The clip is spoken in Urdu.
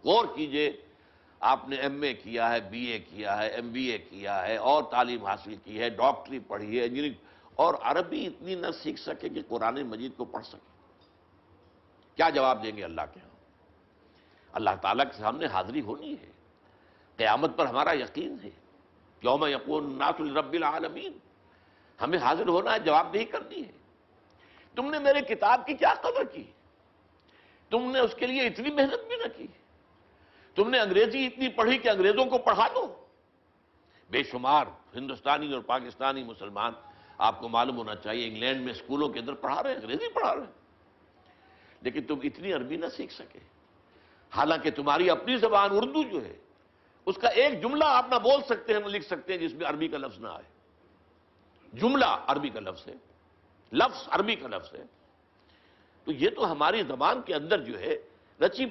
غور کیجئے، آپ نے ایم اے کیا ہے، بی اے کیا ہے، ایم بی اے کیا ہے، اور تعلیم حاصل کی ہے، ڈاکٹری پڑھی ہے، انجینئرنگ، اور عربی اتنی نہ سیکھ سکے کہ قرآن مجید کو پڑھ سکے، کیا جواب دیں گے اللہ کے ہاں؟ اللہ تعالیٰ کے سامنے حاضری ہونی ہے، قیامت پر ہمارا یقین ہے، یوم یقول الناس لرب العالمین، ہمیں حاضر ہونا ہے، جواب دہی کرنی ہے۔ تم نے میرے کتاب کی کیا قدر کی؟ تم نے اس کے لیے اتنی محنت بھی نہ کی، تم نے انگریزی اتنی پڑھی کہ انگریزوں کو پڑھا دو۔ بے شمار ہندوستانی اور پاکستانی مسلمان، آپ کو معلوم ہونا چاہیے، انگلینڈ میں اسکولوں کے اندر پڑھا رہے ہیں، انگریزی پڑھا رہے ہیں، لیکن تم اتنی عربی نہ سیکھ سکے، حالانکہ تمہاری اپنی زبان اردو جو ہے، اس کا ایک جملہ آپ نہ بول سکتے ہیں نہ لکھ سکتے ہیں جس میں عربی کا لفظ نہ آئے، جملہ عربی کا لفظ ہے، لفظ عربی کا لفظ ہے۔ تو یہ تو ہماری زبان کے اندر جو ہے رچی